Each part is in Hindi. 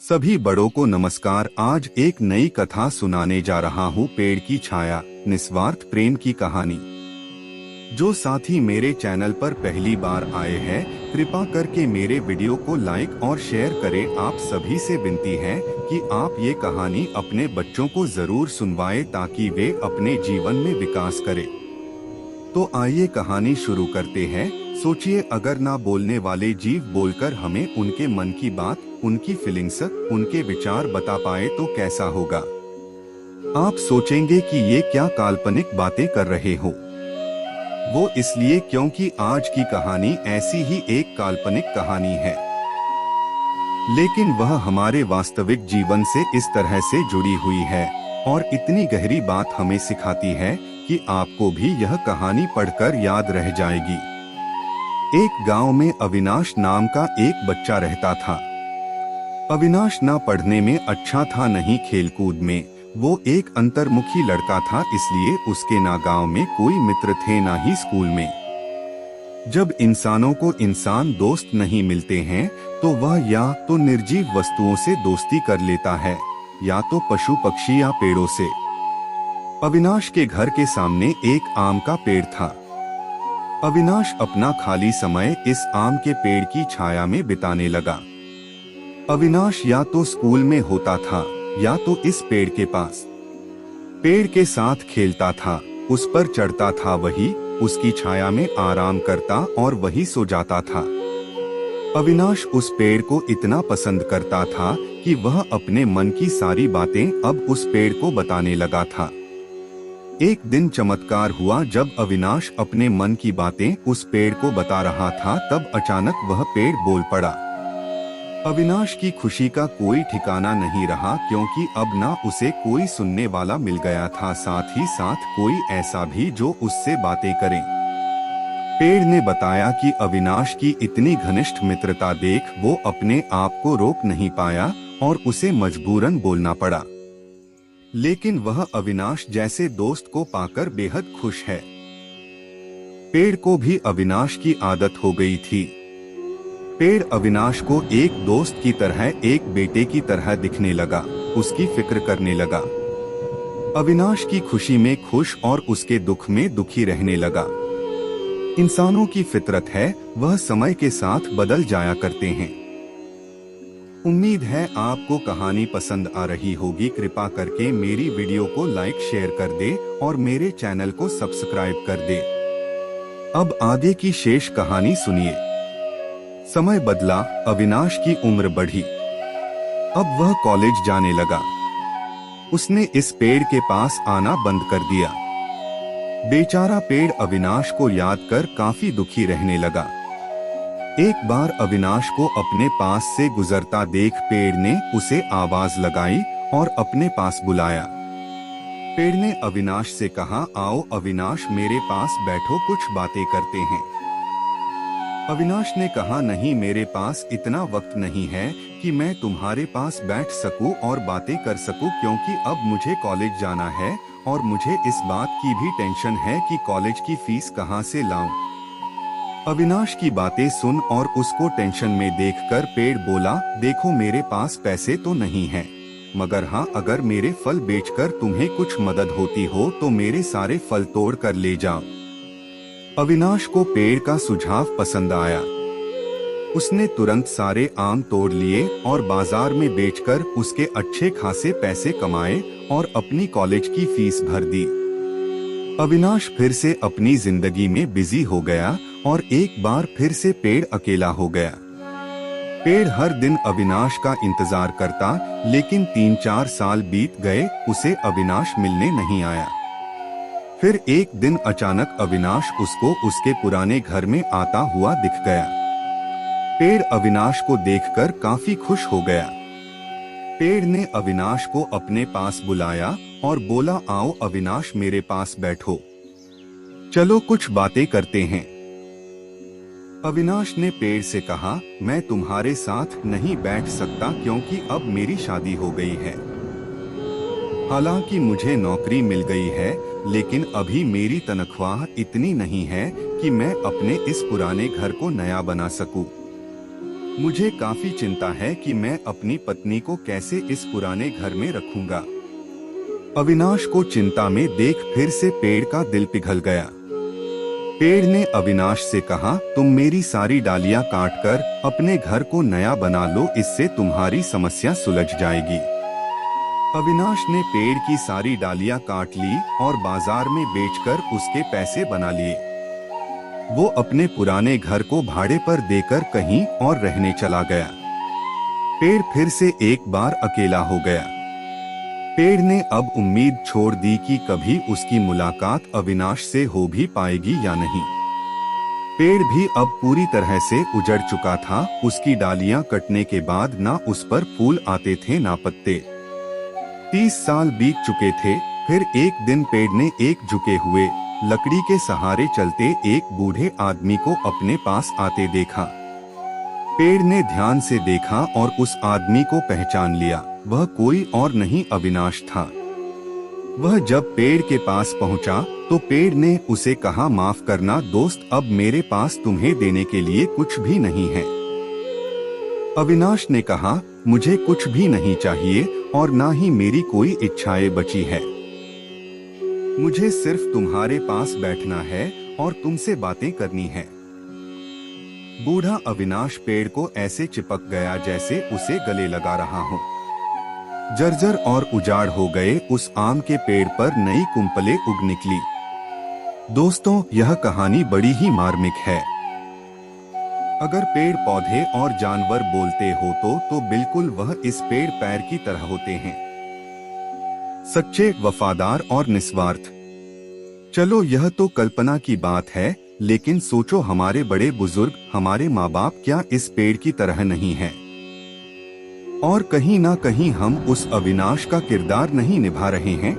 सभी बड़ों को नमस्कार। आज एक नई कथा सुनाने जा रहा हूँ। पेड़ की छाया, निस्वार्थ प्रेम की कहानी। जो साथी मेरे चैनल पर पहली बार आए हैं, कृपा करके मेरे वीडियो को लाइक और शेयर करें। आप सभी से विनती है कि आप ये कहानी अपने बच्चों को जरूर सुनवाएं ताकि वे अपने जीवन में विकास करें। तो आइए कहानी शुरू करते हैं। सोचिए, अगर ना बोलने वाले जीव बोलकर हमें उनके मन की बात, उनकी फीलिंग्स, उनके विचार बता पाए तो कैसा होगा। आप सोचेंगे कि ये क्या काल्पनिक बातें कर रहे हो। वो इसलिए क्योंकि आज की कहानी ऐसी ही एक काल्पनिक कहानी है, लेकिन वह हमारे वास्तविक जीवन से इस तरह से जुड़ी हुई है और इतनी गहरी बात हमें सिखाती है कि आपको भी यह कहानी पढ़कर याद रह जाएगी। एक गांव में अविनाश नाम का एक बच्चा रहता था। अविनाश ना पढ़ने में अच्छा था, नहीं खेलकूद में। वो एक अंतर्मुखी लड़का था, इसलिए उसके ना गांव में कोई मित्र थे ना ही स्कूल में। जब इंसानों को इंसान दोस्त नहीं मिलते हैं तो वह या तो निर्जीव वस्तुओं से दोस्ती कर लेता है या तो पशु पक्षी या पेड़ों से। अविनाश के घर के सामने एक आम का पेड़ था। अविनाश अपना खाली समय इस आम के पेड़ की छाया में बिताने लगा। अविनाश या तो स्कूल में होता था या तो इस पेड़ के पास। पेड़ के साथ खेलता था, उस पर चढ़ता था, वही उसकी छाया में आराम करता और वही सो जाता था। अविनाश उस पेड़ को इतना पसंद करता था कि वह अपने मन की सारी बातें अब उस पेड़ को बताने लगा था। एक दिन चमत्कार हुआ। जब अविनाश अपने मन की बातें उस पेड़ को बता रहा था, तब अचानक वह पेड़ बोल पड़ा। अविनाश की खुशी का कोई ठिकाना नहीं रहा, क्योंकि अब ना उसे कोई सुनने वाला मिल गया था, साथ ही साथ कोई ऐसा भी जो उससे बातें करे। पेड़ ने बताया कि अविनाश की इतनी घनिष्ठ मित्रता देख वो अपने आप को रोक नहीं पाया और उसे मजबूरन बोलना पड़ा। लेकिन वह अविनाश जैसे दोस्त को पाकर बेहद खुश है। पेड़ को भी अविनाश की आदत हो गई थी। पेड़ अविनाश को एक दोस्त की तरह, एक बेटे की तरह दिखने लगा, उसकी फिक्र करने लगा। अविनाश की खुशी में खुश और उसके दुख में दुखी रहने लगा। इंसानों की फितरत है, वह समय के साथ बदल जाया करते हैं। उम्मीद है आपको कहानी पसंद आ रही होगी। कृपा करके मेरी वीडियो को लाइक शेयर कर दे और मेरे चैनल को सब्सक्राइब कर दे। अब आगे की शेष कहानी सुनिए। समय बदला, अविनाश की उम्र बढ़ी। अब वह कॉलेज जाने लगा। उसने इस पेड़ के पास आना बंद कर दिया। बेचारा पेड़ अविनाश को याद कर काफी दुखी रहने लगा। एक बार अविनाश को अपने पास से गुजरता देख पेड़ ने उसे आवाज लगाई और अपने पास बुलाया। पेड़ ने अविनाश से कहा, आओ अविनाश, मेरे पास बैठो, कुछ बातें करते हैं। अविनाश ने कहा, नहीं, मेरे पास इतना वक्त नहीं है कि मैं तुम्हारे पास बैठ सकूं और बातें कर सकूं, क्योंकि अब मुझे कॉलेज जाना है और मुझे इस बात की भी टेंशन है कि कॉलेज की फीस कहां से लाऊं। अविनाश की बातें सुन और उसको टेंशन में देखकर पेड़ बोला, देखो मेरे पास पैसे तो नहीं हैं, मगर हाँ, अगर मेरे फल बेचकर तुम्हें कुछ मदद होती हो तो मेरे सारे फल तोड़ कर ले जाओ। अविनाश को पेड़ का सुझाव पसंद आया। उसने तुरंत सारे आम तोड़ लिए और बाजार में बेचकर उसके अच्छे खासे पैसे कमाए और अपनी कॉलेज की फीस भर दी। अविनाश फिर से अपनी जिंदगी में बिजी हो गया और एक बार फिर से पेड़ अकेला हो गया। पेड़ हर दिन अविनाश का इंतजार करता, लेकिन 3-4 साल बीत गए, उसे अविनाश मिलने नहीं आया। फिर एक दिन अचानक अविनाश उसको उसके पुराने घर में आता हुआ दिख गया। पेड़ अविनाश को देखकर काफी खुश हो गया। पेड़ ने अविनाश को अपने पास बुलाया और बोला, आओ अविनाश, मेरे पास बैठो, चलो कुछ बातें करते हैं। अविनाश ने पेड़ से कहा, मैं तुम्हारे साथ नहीं बैठ सकता क्योंकि अब मेरी शादी हो गई है। हालांकि मुझे नौकरी मिल गई है, लेकिन अभी मेरी तनख्वाह इतनी नहीं है कि मैं अपने इस पुराने घर को नया बना सकूं। मुझे काफी चिंता है कि मैं अपनी पत्नी को कैसे इस पुराने घर में रखूंगा। अविनाश को चिंता में देख फिर से पेड़ का दिल पिघल गया। पेड़ ने अविनाश से कहा, तुम मेरी सारी डालियां काटकर अपने घर को नया बना लो, इससे तुम्हारी समस्या सुलझ जाएगी। अविनाश ने पेड़ की सारी डालियां काट ली और बाजार में बेचकर उसके पैसे बना लिए। वो अपने पुराने घर को भाड़े पर देकर कहीं और रहने चला गया। पेड़ फिर से एक बार अकेला हो गया। पेड़ ने अब उम्मीद छोड़ दी कि कभी उसकी मुलाकात अविनाश से हो भी पाएगी या नहीं। पेड़ भी अब पूरी तरह से उजड़ चुका था। उसकी डालियां कटने के बाद ना उस पर फूल आते थे ना पत्ते। 30 साल बीत चुके थे। फिर एक दिन पेड़ ने एक झुके हुए लकड़ी के सहारे चलते एक बूढ़े आदमी को अपने पास आते देखा। पेड़ ने ध्यान से देखा और उस आदमी को पहचान लिया। वह कोई और नहीं अविनाश था। वह जब पेड़ के पास पहुंचा तो पेड़ ने उसे कहा, माफ करना दोस्त, अब मेरे पास तुम्हें देने के लिए कुछ भी नहीं है। अविनाश ने कहा, मुझे कुछ भी नहीं चाहिए और ना ही मेरी कोई इच्छाएं बची है। मुझे सिर्फ तुम्हारे पास बैठना है और तुमसे बातें करनी है। बूढ़ा अविनाश पेड़ को ऐसे चिपक गया जैसे उसे गले लगा रहा हो। जर्जर और उजाड़ हो गए उस आम के पेड़ पर नई कुंपलें उग निकली। दोस्तों, यह कहानी बड़ी ही मार्मिक है। अगर पेड़ पौधे और जानवर बोलते हो तो बिल्कुल वह इस पेड़ पैर की तरह होते हैं, सच्चे, वफादार और निस्वार्थ। चलो, यह तो कल्पना की बात है, लेकिन सोचो हमारे बड़े बुजुर्ग, हमारे माँ बाप क्या इस पेड़ की तरह नहीं हैं? और कहीं ना कहीं हम उस अविनाश का किरदार नहीं निभा रहे हैं।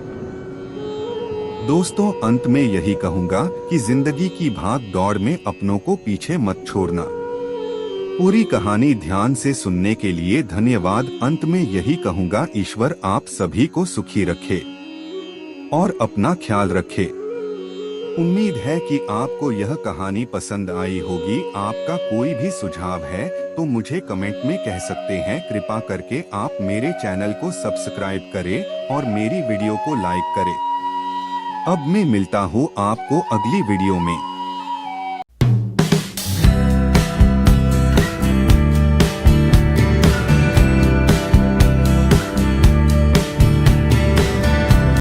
दोस्तों, अंत में यही कहूंगा कि जिंदगी की भाग दौड़ में अपनों को पीछे मत छोड़ना। पूरी कहानी ध्यान से सुनने के लिए धन्यवाद। अंत में यही कहूंगा, ईश्वर आप सभी को सुखी रखे और अपना ख्याल रखे। उम्मीद है कि आपको यह कहानी पसंद आई होगी। आपका कोई भी सुझाव है तो मुझे कमेंट में कह सकते हैं। कृपा करके आप मेरे चैनल को सब्सक्राइब करें और मेरी वीडियो को लाइक करें। अब मैं मिलता हूँ आपको अगली वीडियो में।